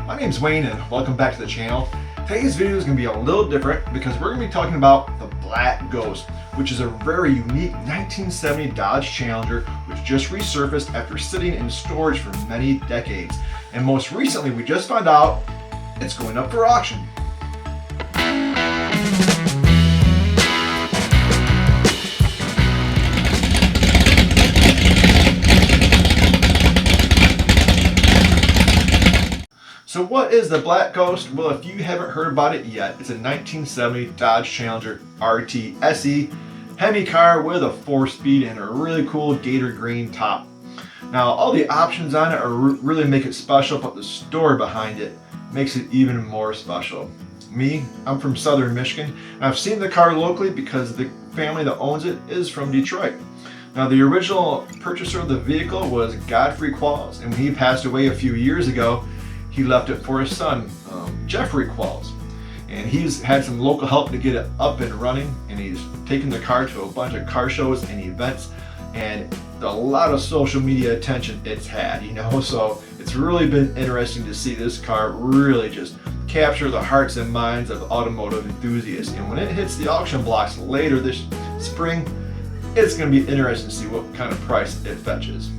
My name's Wayne and welcome back to the channel. Today's video is going to be a little different because we're going to be talking about the Black Ghost, which is a very unique 1970 Dodge Challenger which just resurfaced after sitting in storage for many decades. And most recently we just found out it's going up for auction. So what is the Black Ghost? Well, if you haven't heard about it yet, it's a 1970 Dodge Challenger RT SE Hemi car with a 4-speed and a really cool Gator green top. Now, all the options on it really make it special, but the story behind it makes it even more special. I'm from southern Michigan, and I've seen the car locally because the family that owns it is from Detroit. Now, the original purchaser of the vehicle was Godfrey Qualls, and when he passed away a few years ago, he left it for his son, Jeffrey Qualls. And he's had some local help to get it up and running, and he's taken the car to a bunch of car shows and events, and a lot of social media attention it's had, so it's really been interesting to see this car really just capture the hearts and minds of automotive enthusiasts. And when it hits the auction blocks later this spring, it's going to be interesting to see what kind of price it fetches.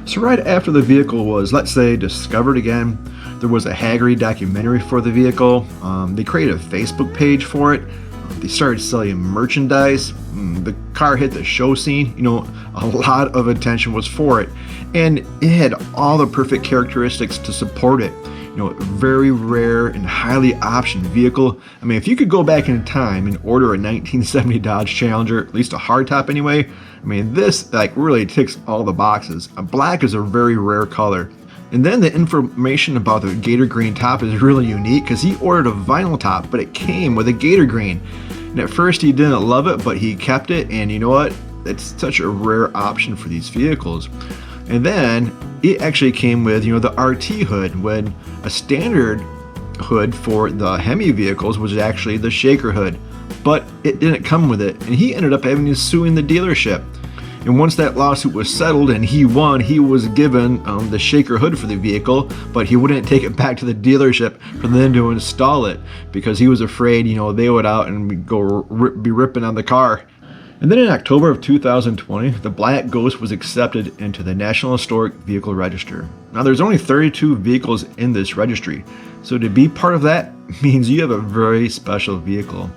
So right after the vehicle was, let's say, discovered again, there was a Hagerty documentary for the vehicle. They created a Facebook page for it. They started selling merchandise. The car hit the show scene. A lot of attention was for it. And it had all the perfect characteristics to support it. Very rare and highly optioned vehicle. I mean, if you could go back in time and order a 1970 Dodge Challenger, at least a hardtop anyway, I mean, this really ticks all the boxes. Black is a very rare color. And then the information about the Gator green top is really unique because he ordered a vinyl top, but it came with a Gator green. And at first he didn't love it, but he kept it, and you know what? It's such a rare option for these vehicles. And then it actually came with, the RT hood, when a standard hood for the Hemi vehicles was actually the shaker hood, but it didn't come with it, and he ended up having to sue the dealership. And once that lawsuit was settled and he won, he was given the shaker hood for the vehicle, but he wouldn't take it back to the dealership for them to install it because he was afraid, they would out and be ripping on the car. And then in October of 2020, the Black Ghost was accepted into the National Historic Vehicle Register. Now, there's only 32 vehicles in this registry, so to be part of that means you have a very special vehicle.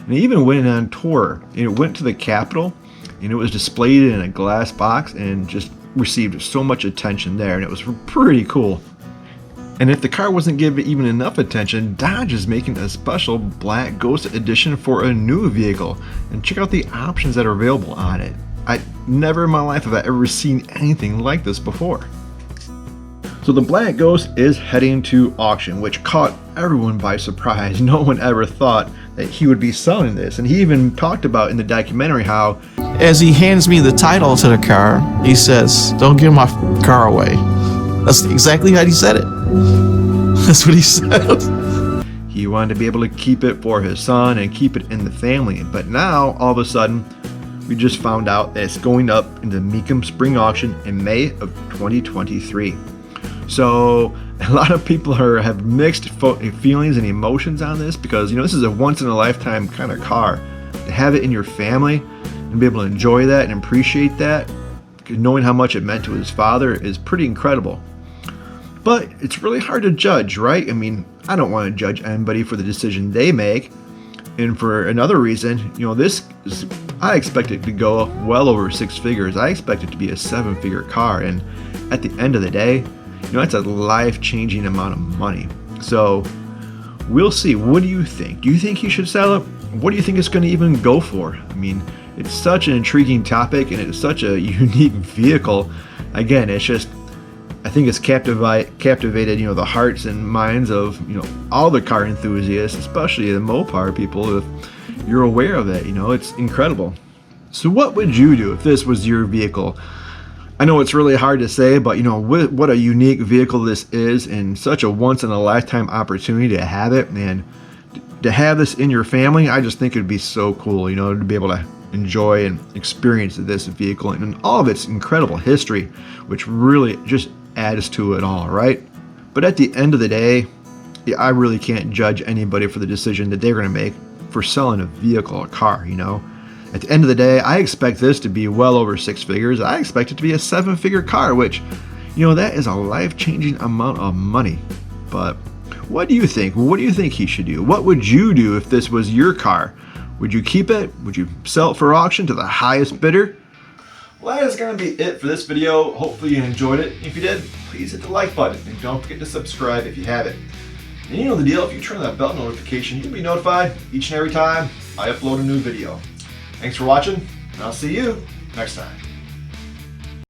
And it even went on tour, and it went to the Capitol, and it was displayed in a glass box and just received so much attention there, and it was pretty cool. And if the car wasn't given even enough attention, Dodge is making a special Black Ghost edition for a new vehicle. And check out the options that are available on it. I never in my life have I ever seen anything like this before. So the Black Ghost is heading to auction, which caught everyone by surprise. No one ever thought that he would be selling this. And he even talked about in the documentary how, as he hands me the title to the car, he says, "Don't give my car away." That's exactly how he said it. That's what he said. He wanted to be able to keep it for his son and keep it in the family. But now, all of a sudden, we just found out that it's going up in the Mecum spring auction in May of 2023. So a lot of people have mixed feelings and emotions on this because, this is a once-in-a-lifetime kind of car. To have it in your family and be able to enjoy that and appreciate that, knowing how much it meant to his father, is pretty incredible. But it's really hard to judge, right? I mean, I don't want to judge anybody for the decision they make. And for another reason, I expect it to go well over 6 figures. I expect it to be a 7-figure car. And at the end of the day, that's a life-changing amount of money. So we'll see. What do you think? Do you think he should sell it? What do you think it's going to even go for? I mean, it's such an intriguing topic and it's such a unique vehicle. Again, I think it's captivated, the hearts and minds of, all the car enthusiasts, especially the Mopar people, if you're aware of it. It's incredible. So what would you do if this was your vehicle? I know it's really hard to say, but what a unique vehicle this is, and such a once-in-a-lifetime opportunity to have it, and to have this in your family. I just think it'd be so cool, to be able to enjoy and experience this vehicle and all of its incredible history, which really just adds to it all, right? But at the end of the day, I really can't judge anybody for the decision that they're going to make for selling a vehicle, a car, you know. At the end of the day, I expect this to be well over 6 figures. I expect it to be a 7-figure car, which, you know, that is a life-changing amount of money. But what do you think? What do you think he should do? What would you do if this was your car? Would you keep it? Would you sell it for auction to the highest bidder? Well, that is going to be it for this video. Hopefully you enjoyed it. If you did, please hit the like button and don't forget to subscribe if you haven't. And you know the deal, if you turn on that bell notification, you'll be notified each and every time I upload a new video. Thanks for watching, and I'll see you next time.